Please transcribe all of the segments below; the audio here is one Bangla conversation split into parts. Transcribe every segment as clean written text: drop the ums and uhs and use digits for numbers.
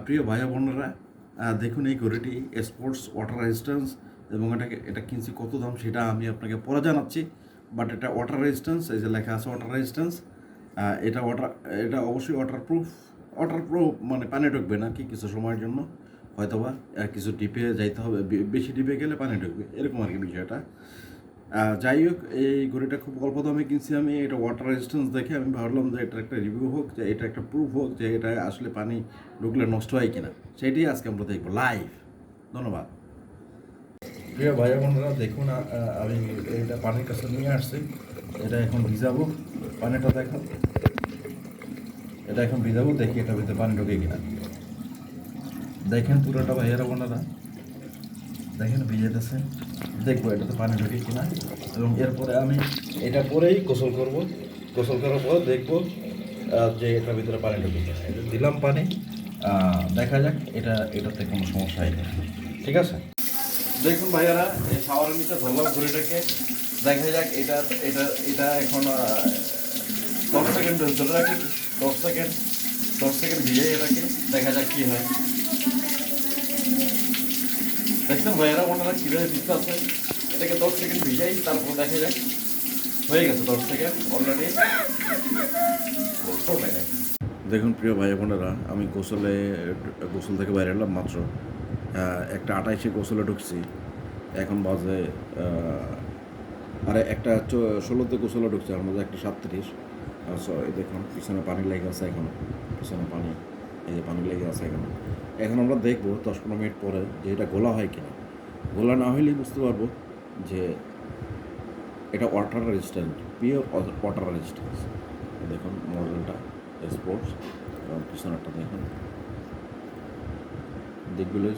প্রিয় ভাই বোনেরা, দেখুন এই ঘড়িটি স্পোর্টস ওয়াটার রেজিস্ট্যান্স এবং এটা কিনছি কত দাম সেটা আমি আপনাকে পরে জানাচ্ছি। বাট এটা ওয়াটার রেজিস্ট্যান্স, এই যে লেখা আছে ওয়াটার রেজিস্ট্যান্স। এটা অবশ্যই ওয়াটার প্রুফ মানে পানি ঢুকবে না কি কিছু সময়ের জন্য, হয়তোবা কিছু ডিপে যাইতে হবে, বেশি ডিপে গেলে পানি ঢুকবে, এরকম আর কি বিষয়টা। যাই হোক, এই ঘড়িটা খুব অল্প দামে কিনছি আমি। এটা ওয়াটার রেজিস্ট্যান্স দেখে আমি ভাবলাম যে এটার একটা রিভিউ হোক, যে এটা একটা প্রুফ হোক যে এটা আসলে পানি ঢুকলে নষ্ট হয় কিনা, সেটাই আজকে আমরা দেখবো লাইভ। ধন্যবাদ। প্রিয় ভাই বোনেরা, দেখুন আমি এটা পানির কাছে নিয়ে আসছি। এটা এখন ভিজাবো, পানিটা দেখুন, এটা এখন ভিজাবো, দেখি এটার ভিতরে পানি ঢুকে কিনা। দেখেন পুরোটা ভাইয়েরা বোনেরা, দেখেন ভিজেতেছে, দেখবো এটাতে পানি ঢুকে কিনা। এবং এরপরে আমি এটা পরেই গোসল করব। গোসল করার পর দেখবো যে এটার ভিতরে পানি ঢুকে কিনা। এটা দিলাম পানি, দেখা যাক এটাতে কোনো সমস্যা হয় না। ঠিক আছে, দেখুন ভাইয়ারা, এই শাওয়ারের নিচে ধরলাম ঘড়িটাকে, দেখা যাক এটা এটা এটা এখন 10 সেকেন্ড ধরে রাখি। 10 সেকেন্ড, 10 সেকেন্ড ভিজে এটাকে, দেখা যাক কী হয়। দেখছেন ভাইয়ারা ওনারা কীভাবে ভিজতে আছে, এটাকে 10 সেকেন্ড ভিজাই, তারপর দেখা যায় হয়ে গেছে 10 সেকেন্ড অলরেডি। দেখুন প্রিয় ভাই বোনেরা, আমি গোসল থেকে বাইরে এলাম মাত্র, 1:28 গোসলে ঢুকছি। এখন বাজে আরে 1:16 গোসলে ঢুকছে, আমার মাঝে 1:37। সরি, দেখুন পিছনে পানি লেগে আছে, এখন পিছনে পানি, এই যে পানি লেগে আছে। এখন আমরা দেখবো 10-15 মিনিট পরে যে এটা গোলা হয় কিনা। গোলা না হইলেই বুঝতে পারবো যে এটা water resistant, pure water resistance. দেখুন মডেলটা স্পোর্টস, এবং পিছনেরটা দেখুন দিকগুলো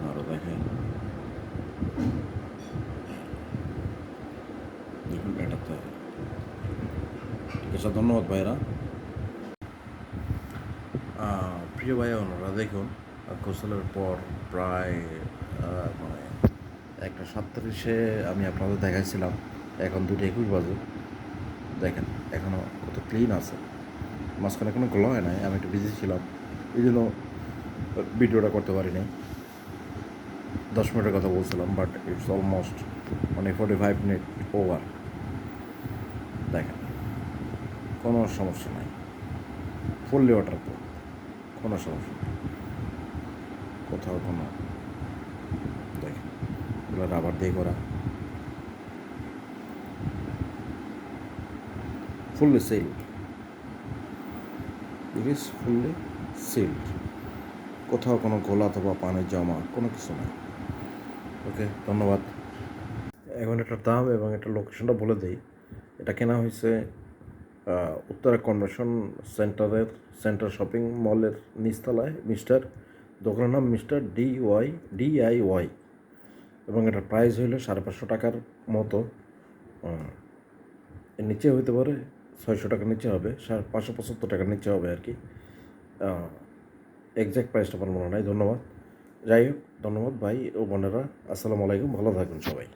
আরও দেখে। দেখুন এটাতে ঠিক আছে। ধন্যবাদ ভাইরা। প্রিয় ভাই ওনারা, দেখুন গোসলের পর প্রায় মানে 1:37 আমি আপনাদের দেখাইছিলাম, এখন 2:21 বাজে। দেখেন এখনও কত ক্লিন আছে, মাঝখানে কোনো গ্লো হয় নাই। আমি একটু বিজি ছিলাম, এই জন্য ভিডিওটা করতে পারি নাই। 10 মিনিটের কথা বলছিলাম, বাট ইটস অলমোস্ট মানে 45 মিনিট ওভার। দেখেন কোনো সমস্যা নাই, ফুললি ওয়াটার প্রুফ, কোনো সমস্যা নেই কোথাও কোনো। দেখেন এগুলো রাবার দিয়ে করা, fully sealed, it is fully sealed, কোথাও কোনো গোলা অথবা পানির জমা কোনো কিছু নেই। ওকে, ধন্যবাদ। এখন এটার দাম এবং এটার লোকেশনটা বলে দিই। এটা কেনা হয়েছে উত্তরা কনভেনশন সেন্টার শপিং মলের নিচতলায়। দোকানের নাম মিস্টার DIY, এবং এটার প্রাইস হইল 550 টাকার মতো। এর নিচে হইতে পারে, 600 টাকার নিচে হবে, 575 টাকার নিচে হবে আর কি। এক্স্যাক্ট প্রাইসটা আমার মনে নাই। ধন্যবাদ। যাই হোক, ধন্যবাদ ভাই ও বোনেরা, আসসালামু আলাইকুম, ভালো থাকুন সবাই।